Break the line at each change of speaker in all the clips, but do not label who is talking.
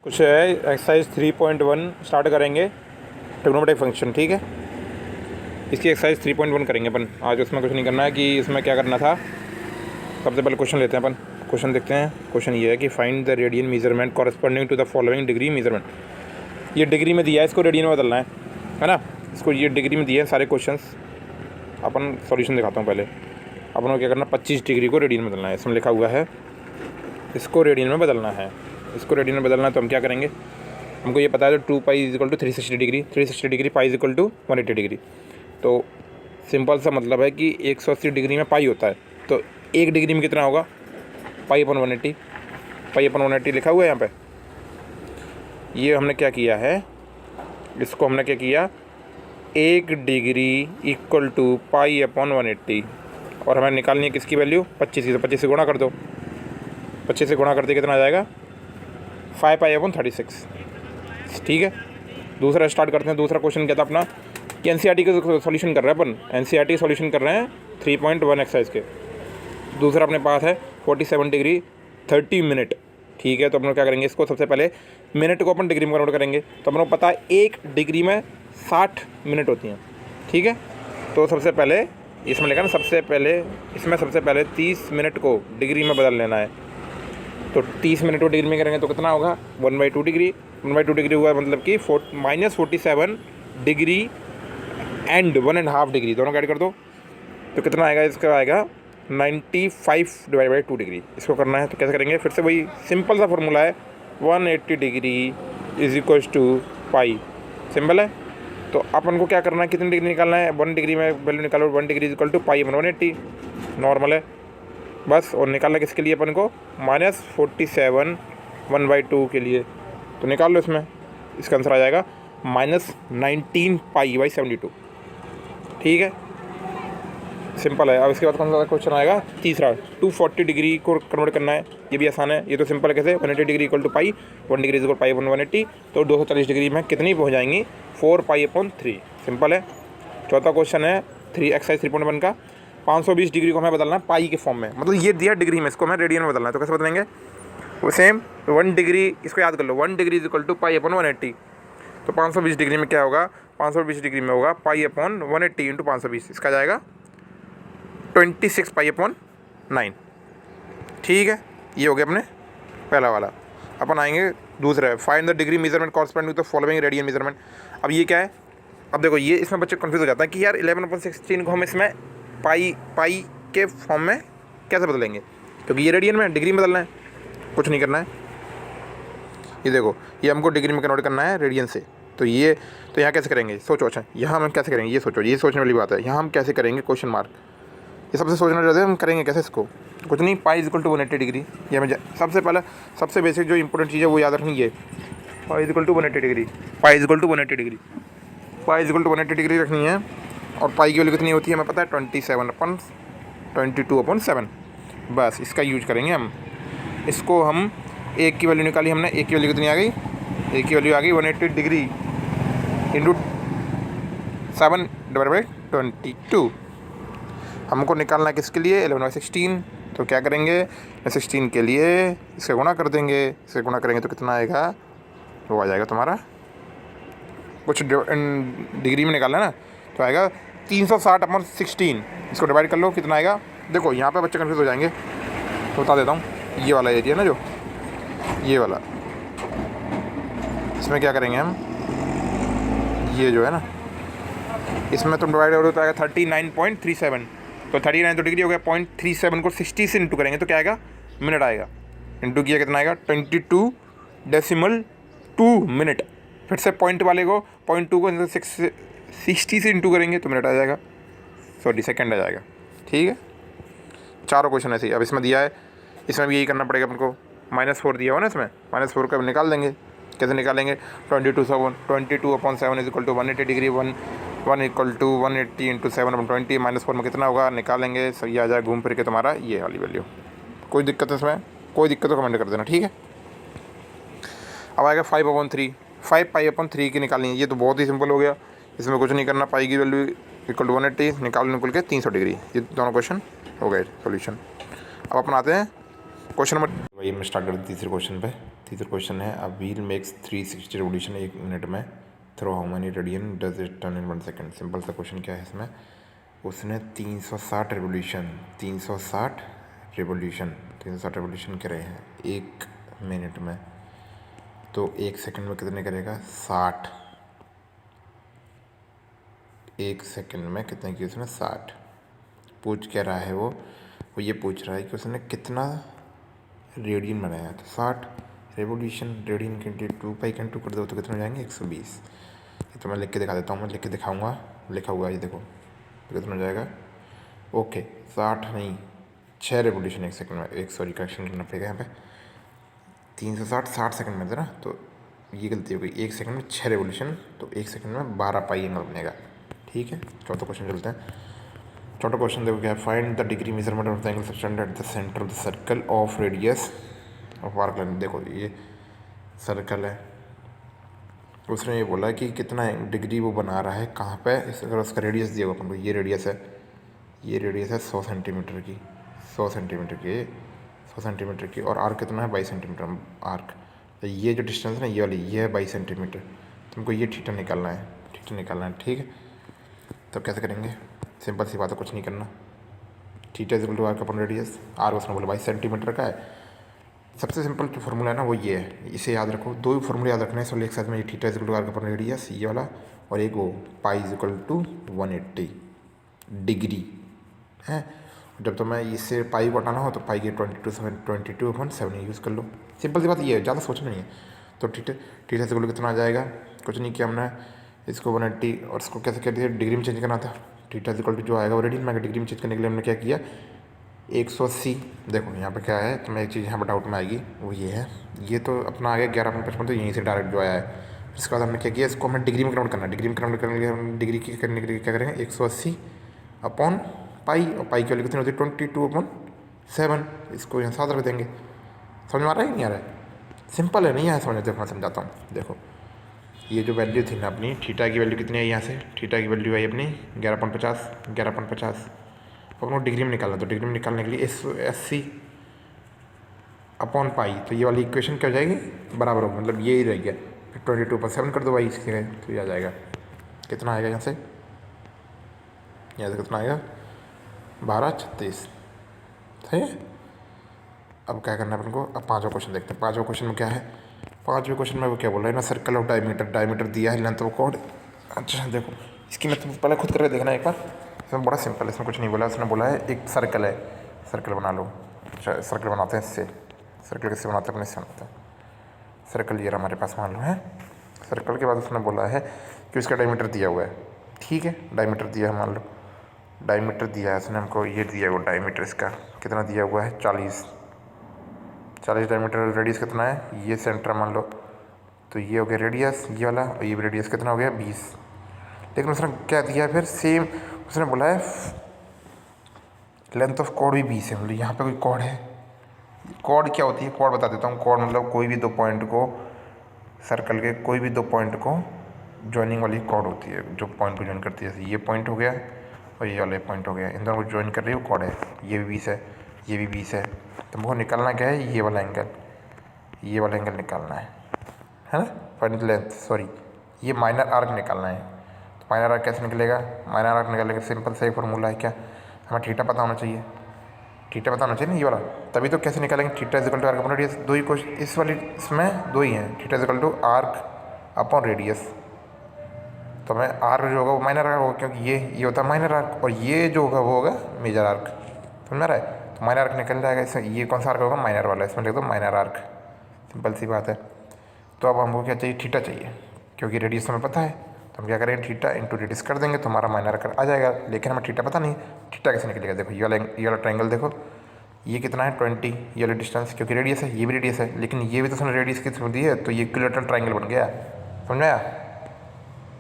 कुछ है exercise 3.1 start करेंगे ट्रिग्नोमेट्रिक फंक्शन। ठीक है, इसकी एक्सरसाइज 3.1 करेंगे अपन आज। उसमें कुछ नहीं करना है कि इसमें क्या करना था। सबसे पहले क्वेश्चन लेते हैं अपन। क्वेश्चन देखते हैं। क्वेश्चन ये है कि find the radian measurement corresponding to the following degree measurement. ये डिग्री में दिया है, इसको रेडियन में बदलना है ना। इसको ये डिग्री में दिए हैं सारे क्वेश्चंस। अपन सॉल्यूशन दिखाता हूँ पहले। अपन को क्या करना, 25 डिग्री को रेडियन में बदलना है। इसमें लिखा हुआ है इसको रेडियन में बदलना है। इसको रेडियन में बदलना है तो हम क्या करेंगे, हमको ये पता है तो 2 pi is equal to 360 degree, 360 degree pi is equal to 180 degree. तो सिंपल सा मतलब है कि 180 डिग्री में पाई होता है, तो 1 डिग्री में कितना होगा, पाई अपन 180। पाई अपन 180 लिखा हुआ है यहाँ पे। ये हमने क्या किया है, इसको हमने क्या किया, 1 degree equal to pi upon 180। और हमें निकालनी है किसकी वैल्यू, 25 की। तो 25 से गुणा कर दो। 25 से गुणा करते कितना आ जाएगा, 5 पाई अपॉन 36। ठीक है, दूसरा स्टार्ट करते हैं। दूसरा क्वेश्चन क्या था अपना कि एनसीईआरटी का सॉल्यूशन कर रहे हैं अपन। एनसीईआरटी सॉल्यूशन कर रहे हैं 3.1 एक्सरसाइज के। दूसरा अपने पास है 47 डिग्री 30 मिनट। ठीक है, तो अपन लोग क्या करेंगे, इसको सबसे पहले मिनट को अपन डिग्री में कन्वर्ट करेंगे। तो अपन को पता है 1 डिग्री में 60 मिनट होती हैं। ठीक है, तो सबसे पहले इसमें लिखा ना, सबसे पहले 30 मिनट को डिग्री में बदल लेना है। तो 30 मिनट को डिग्री में करेंगे तो कितना होगा, 1/2 डिग्री। 1/2 डिग्री हुआ मतलब कि -47 डिग्री एंड 1.5 डिग्री दोनों को ऐड कर दो तो कितना आएगा, इसका आएगा 95/2 डिग्री। इसको करना है तो कैसे करेंगे, फिर से वही सिंपल सा फॉर्मूला है, 180 degree is equal to pi. Simple है। तो अपन को क्या करना है, कितनी डिग्री निकालना है, 1 डिग्री में वैल्यू निकालो। 1 degree is equal to pi upon 180 normal है बस। और निकालना किसके लिए अपन को, -47 1/2 के लिए। तो निकाल लो इसमें, इसका आंसर आ जाएगा -19 पाई/72। ठीक है, सिंपल है। अब इसके बाद कौन सा क्वेश्चन आएगा, तीसरा 240 डिग्री को कन्वर्ट करना है। ये भी आसान है, ये तो सिंपल है। कैसे, 180 degree equal to pi, 1 degree equal pi upon 180। तो 240 डिग्री में कितनी पहुँच जाएंगी, 4 पाई अपॉन 3। सिंपल है। चौथा क्वेश्चन है एक्सरसाइज 3.1 का, 520 डिग्री को हमें बदलना है पाई के फॉर्म में। मतलब ये दिया डिग्री में, इसको हमें रेडियन में बदलना है। तो कैसे बदलेंगे, वो सेम 1 डिग्री, इसको याद कर लो, 1 degree is equal to pi upon 180। तो 520 डिग्री में क्या होगा, 520 डिग्री में होगा पाई अपॉन 180 इंटू 520। इसका जाएगा 26 पाई अपॉन 9। ठीक है, ये हो गया अपने पहला वाला। अपन आएंगे दूसरा, find the degree measurement corresponding to the following radian measurement. अब ये क्या है, अब देखो ये इसमें बच्चे कन्फ्यूज हो जाता है कि यार 11/16 को हम इसमें पाई के फॉर्म में कैसे बदलेंगे, क्योंकि ये रेडियन में, डिग्री में बदलना है। कुछ नहीं करना है, ये देखो ये हमको डिग्री में कन्वर्ट करना है रेडियन से। तो यहाँ कैसे करेंगे, सोचो। अच्छा, यहाँ हम कैसे करेंगे, ये सोचो, ये सोचने वाली बात है। यहाँ हम कैसे करेंगे, क्वेश्चन मार्क, ये सबसे सोचना चाहते हैं हम करेंगे कैसे इसको। कुछ नहीं, पाई इक्वल टू 180 डिग्री। ये हमें सबसे पहले सबसे बेसिक जो इंपॉर्टेंट चीज़ है वो याद रखनी है, pi equal to 180 degree. Pi equal to 180 degree, pi equal to 180 degree रखनी है। और पाई की वैल्यू कितनी होती है हमें पता है, 27/22/7। बस इसका यूज करेंगे हम। इसको हम एक की वैल्यू निकाली हमने, एक की वैल्यू कितनी आ गई, एक की वैल्यू आ गई 180 डिग्री इंटू 7/22। हमको निकालना है किसके लिए, 11/16। तो क्या करेंगे, 16 के लिए इससे गुणा कर देंगे। इससे गुणा करेंगे तो कितना आएगा, वो आ जाएगा तुम्हारा, कुछ डिग्री में निकालना है ना, तो आएगा 360/16। इसको डिवाइड कर लो, कितना आएगा। देखो यहाँ पे बच्चे कन्फ्यूज हो जाएंगे, तो बता देता हूँ। ये वाला एरिया ना, जो ये वाला, इसमें क्या करेंगे हम, ये जो है ना, इसमें तुम डिवाइड करो तो आएगा 39.37। तो 39 तो डिग्री हो गया, 0.37 को 60 से इंटू करेंगे तो क्या आएगा, मिनट आएगा। इंटू किया कितना आएगा, 22.2 मिनट। फिर से पॉइंट वाले को 0.2 को 60 से इंटू करेंगे तो मिनट आ जाएगा, सॉरी सेकंड आ जाएगा। ठीक है, चारों क्वेश्चन ऐसे ही। अब इसमें दिया है, इसमें भी यही करना पड़ेगा अपन को। -4 दिया हुआ ना, इसमें -4 का निकाल देंगे। कैसे निकालेंगे, 22/7 is equal to 180 degree, 1 equal to 180 into 7/20। -4 में कितना होगा, निकालेंगे, सही आ जाए घूम फिर के तुम्हारा ये वाली वैल्यू। कोई दिक्कत है इसमें, कोई दिक्कत तो कमेंट कर देना। ठीक है, अब आएगा 5/3। 5 पाई/3 की निकालनी है। ये तो बहुत ही सिंपल हो गया, इसमें कुछ नहीं करना। पाई की वैल्यू इक्वल टू 180, निकाल के 300 डिग्री। ये दोनों क्वेश्चन हो गए सोल्यूशन। अब अपन आते हैं क्वेश्चन नंबर, वही मैं स्टार्ट करते तीसरे क्वेश्चन पे। तीसरा क्वेश्चन है, a wheel makes 360 revolution 1 minute में, throw how many radian does it turn in 1 second. Simple सा क्वेश्चन क्या है इसमें, उसने 360 रेवोल्यूशन करे हैं 1 मिनट में, तो 1 सेकंड में कितने करेगा, 60। 1 सेकंड में कितने की उसने, 60। पूछ क्या रहा है वो ये पूछ रहा है कि उसने कितना रेडियन बनाया, तो 60 रेवोल्यूशन रेडियन के 2 पाई कैन 2 कर दो तो कितने हो जाएंगे, 120। ये तो मैं लिख के दिखा देता हूँ, मैं लिख के दिखाऊंगा, लिखा हुआ है ये देखो, तो कितना हो जाएगा, ओके 60 नहीं 6 रेवोल्यूशन 1 सेकंड में, एक सॉरी करेक्शन करना पड़ेगा यहाँ पे, 360 60 सेकंड में था ना, तो ये गलती हो गई, 1 सेकंड में 6 रेवोल्यूशन, तो 1 सेकंड में 12 पाई एंगल बनेगा। ठीक है, चौथा क्वेश्चन चलते हैं। चौथा क्वेश्चन देखो क्या है, find the degree measurement of the angle subtend at the centre of the circle of radius of arc line. देखो ये सर्कल है, उसने ये बोला कि कितना डिग्री वो बना रहा है कहाँ पे, अगर उसका रेडियस दिया हुआ अपन को, ये रेडियस है 100 सेंटीमीटर की, 100 सेंटीमीटर की, और आर्क कितना है 22 सेंटीमीटर आर्क। तो ये जो डिस्टेंस है ना, ये वाली ये है 22 सेंटीमीटर, तुमको ये थीटा निकालना है, ठीक है। तब कैसे करेंगे, सिंपल सी बात है, कुछ नहीं करना, theta is equal to arc upon radius, R उसने बोला 22 सेंटीमीटर का है। सबसे सिंपल जो फॉर्मूला है ना वो ये है, इसे याद रखो, 2 ही फॉर्मूले याद रखने हैं, सो एक साथ में ये theta is equal to arc upon radius ये वाला, और एक वो pi is equal to 180 degree है। जब तो मैं इससे पाई को हटाना हो तो पाई के 22/7 यूज़ कर लो, सिंपल सी बात ये है, ज़्यादा सोचना नहीं है। तो थीटा इज इक्वल टू कितना आ जाएगा, कुछ नहीं किया हमने, इसको 180 और इसको कैसे कर दिया, डिग्री में चेंज करना था, थीटा इज इक्वल टू जो आएगा वो रेडियन में, डिग्री में चेंज करने के लिए हमने क्या किया 180। देखो यहाँ पे क्या है, तो मैं एक चीज़ यहाँ पर डाउट में आएगी, वो ये है, ये तो अपना आ गया 11/55, तो यहीं से डायरेक्ट जो आया है। इसके बाद हमने क्या किया, इसको हमें डिग्री में कन्वर्ट करना है, डिग्री में कन्वर्ट करने के लिए हम डिग्री की करने के लिए क्या करेंगे, 180 अपॉन पाई, और पाई की वैल्यू कितनी होती है 22/7, इसको यहाँ 7 रख देंगे। समझ में आ रहा है नहीं आ रहा है, सिंपल है, नहीं है समझ, देखो मैं समझाता हूँ। देखो ये जो वैल्यू थी ना अपनी, थीटा की वैल्यू कितनी है, यहाँ से थीटा की वैल्यू आई अपनी 11/50, अपन को डिग्री में निकालना, तो डिग्री में निकालने के लिए 180 अपॉन पाई, तो ये वाली इक्वेशन क्या हो जाएगी, बराबर होगा, मतलब ये ही रह गया, 22/7 कर दो भाई इसके, तो ये आ जाएगा, कितना आएगा यहाँ से कितना आएगा 1236, सही है। अब क्या करना है अपन को, अब पाँचवा क्वेश्चन देखते हैं। पाँचवा क्वेश्चन में क्या है, पाँचवें क्वेश्चन में वो क्या बोल रहा है ना, सर्कल ऑफ डायमीटर दिया है, लेंथ ऑफ कॉर्ड। अच्छा देखो इसकी मैं तुम पहले खुद करके देखना एक बार, इसमें बड़ा सिंपल है, इसमें कुछ नहीं बोला, उसने बोला है एक सर्कल है, सर्कल बना लो। अच्छा सर्कल बनाते हैं इससे, सर्कल किससे बनाते हैं, अपने इससे बनाते हैं। सर्कल ये हमारे पास मान लो है, सर्कल के बाद उसने बोला है कि उसका डायमीटर दिया हुआ है, ठीक है, डायमीटर दिया है, मान लो डायमीटर दिया है उसने हमको, ये दिया हुआ डायमीटर इसका कितना दिया हुआ है 40 डायमीटर, रेडियस कितना है, ये सेंटर मान लो, तो ये हो गया रेडियस ये वाला, और ये रेडियस कितना हो गया 20। लेकिन उसने क्या दिया है फिर, सेम उसने बोला है लेंथ ऑफ कॉर्ड भी 20 है, मतलब यहाँ पे कोई कॉर्ड है, कॉर्ड क्या होती है, कॉर्ड बता देता हूँ, कॉर्ड मतलब कोई भी 2 पॉइंट को, सर्कल के कोई भी 2 पॉइंट को ज्वाइनिंग वाली कॉर्ड होती है, जो पॉइंट को ज्वाइन करती है, जैसे ये पॉइंट हो गया और ये वाला पॉइंट हो गया, इन दोनों को ज्वाइन कर रही है वो कॉर्ड है, ये भी 20 है, ये भी 20 है, तो हमको निकालना क्या है, ये वाला एंगल निकालना है ना, फाइंड लेंथ, सॉरी ये माइनर आर्क निकालना है। तो माइनर आर्क कैसे निकलेगा, माइनर आर्क निकालने का सिंपल सा ही फॉर्मूला है, क्या हमें थीटा पता होना चाहिए, थीटा पता होना चाहिए ना ये वाला, तभी तो कैसे निकालेंगे, theta is equal to arc upon radius, दो ही क्वेश्चन इस वाली इसमें दो ही हैं, theta is equal to arc upon radius, तो हमें आर्क जो होगा वो माइनर आर्क होगा, क्योंकि ये होता है माइनर आर्क, और ये जो होगा वो होगा मेजर आर्क, समझ में आ रहा है। तो माइनर आर्क निकल जाएगा, इसमें ये कौन सा आर्क होगा, माइनर वाला, इसमें लिख दो माइनर आर्क, सिंपल सी बात है। तो अब हमको क्या चाहिए, थीटा चाहिए, क्योंकि रेडियस हमें पता है, तो हम क्या करेंगे थीटा इंटू रेडियस कर देंगे, तो हमारा माइनर आर्क आ जाएगा, लेकिन हमें थीटा पता नहीं, थीटा कैसे निकलेगा, देखो ये वाला ट्रायंगल देखो, ये कितना है 20, ये वाला डिस्टेंस क्योंकि रेडियस है, ये भी रेडियस है, लेकिन ये भी तो उसने रेडियस कितनी दी है, तो ये इक्विलेटरल ट्रायंगल बन गया, समझ में आया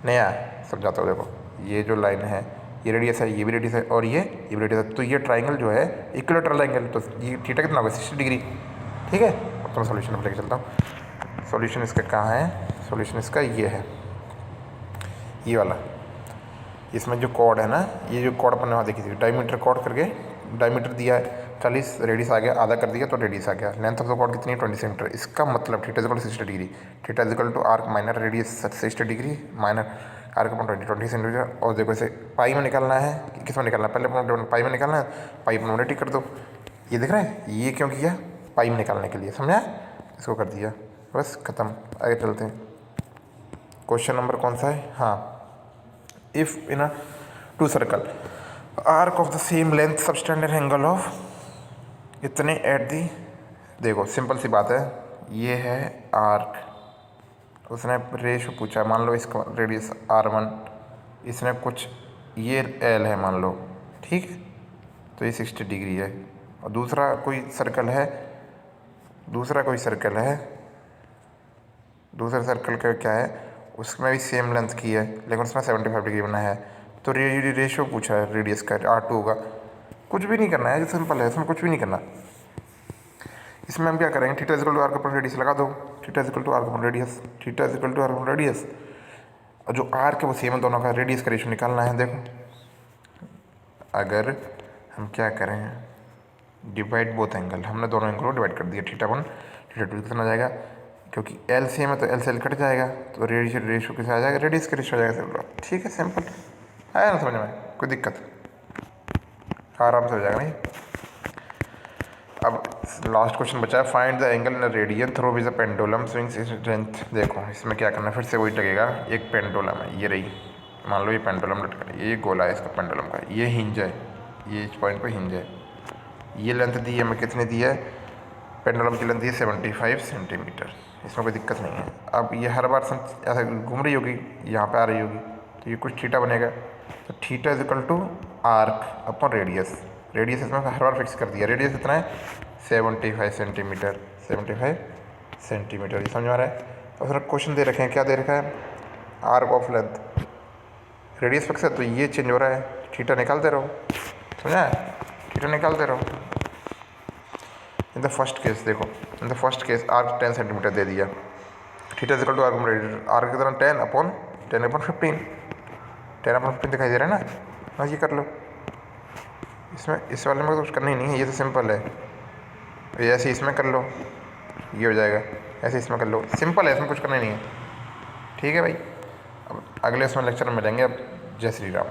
नहीं आया, समझाता हूँ। देखो ये जो लाइन है ये रेडियस है, ये भी रेडियस है, और ये भी रेडियस है, तो ये ट्रायंगल जो है इक्विलेटरल एंगल, तो ये थीटा कितना होगा 60 डिग्री, ठीक है। अब तो मैं सोल्यूशन पर लेकर चलता हूँ, सोल्यूशन इसका कहाँ है, सोल्यूशन इसका ये है, ये वाला, इसमें जो कॉर्ड है ना, ये जो कॉर्ड अपन ने वहाँ देखी थी डायमीटर कॉर्ड करके डायमीटर दिया है 40, रेडियस आ गया, आधा कर दिया तो रेडियस आ गया। लेंथ ऑफ द कॉर्ड कितनी है 20 सेंटीमीटर। इसका मतलब theta equal to 60 degree, theta equal to arc minor radius 60 degree minor arc upon 20 centimetre. और देखो इसे पाई में निकालना है कि किस में निकालना है, पहले अपना पाई में निकालना है, पाई अपना टिक कर दो। ये दिख रहा है, ये क्यों किया, पाई में निकालने के लिए, समझा, इसको कर दिया, बस ख़त्म। आगे चलते हैं, क्वेश्चन नंबर कौन सा है, हाँ, if in a two circle arc of the same length subtended angle of इतने एट दी, देखो सिंपल सी बात है, ये है आर्क, उसने रेशो पूछा, मान लो इसका रेडियस R1, इसने कुछ ये L है मान लो, ठीक है, तो ये 60 डिग्री है। और दूसरा कोई सर्कल है, दूसरा सर्कल का क्या है, उसमें भी सेम लेंथ की है लेकिन उसमें 75 डिग्री बना है। तो रेशो पूछा है रेडियस का, R2 का, कुछ भी नहीं करना है, जो सिंपल है, इसमें कुछ भी नहीं करना। इसमें हम क्या करेंगे, theta equal to arc upon radius लगा दो, theta equal to arc upon radius, theta equal to arc upon radius, और जो आर्क है वो सेम है दोनों का, रेडियस का रेशो निकालना है। देखो अगर हम क्या करें, डिवाइड बोथ एंगल, हमने दोनों एंगल को डिवाइड कर दिया, थीटा 1 थीटा 2 कितना जाएगा, क्योंकि L सेम है तो L से L कट जाएगा, तो रेडियस रेशो कैसे आ जाएगा, रेडियस का रेशो आ जाएगा। ठीक है, सिंपल आया ना समझ में, कोई दिक्कत, आराम से हो जाएगा नहीं। अब लास्ट क्वेश्चन बचा है, find the angle in radian through with the pendulum swings strength. देखो इसमें क्या करना है, फिर से वही लगेगा, एक पेंडुलम है, ये रही, मान लो ये पेंडुलम लटका है, ये गोला है इसका पेंडुलम का, ये हिंज है, ये इस पॉइंट पे हिंज है, ये लेंथ दी है, हमें कितनी दी है, पेंडुलम की लेंथ दी है 75 सेंटीमीटर, इसमें कोई दिक्कत नहीं है। अब ये हर बार ऐसे घूम रही होगी, यहाँ पे आ रही होगी, तो ये कुछ थीटा बनेगा, तो theta is equal to arc upon radius, radius इसमें हर बार फिक्स कर दिया, रेडियस कितना है 75 सेंटीमीटर, 75 सेंटीमीटर, ये समझ आ रहा है। और फिर क्वेश्चन दे रखे हैं, क्या दे रखा है, arc of length, radius fix है तो ये चेंज हो रहा है, थीटा निकालते रहो, समझा, थीटा निकालते रहो। इन द फर्स्ट केस देखो, in the first case arc 10 centimetre दे दिया, theta equal to arc radius, arc कितना 10 अपॉन 15, 10 अपॉन 15 दिखाई दे रहा है ना, हाँ ये कर लो। इसमें इस वाले में तो कुछ करना ही नहीं है, ये तो सिंपल है, ऐसे इसमें कर लो, ये हो जाएगा, ऐसे इसमें कर लो, सिंपल है, इसमें कुछ करना ही नहीं है। ठीक है भाई, अब अगले इसमें लेक्चर में मिलेंगे, अब जय श्री राम।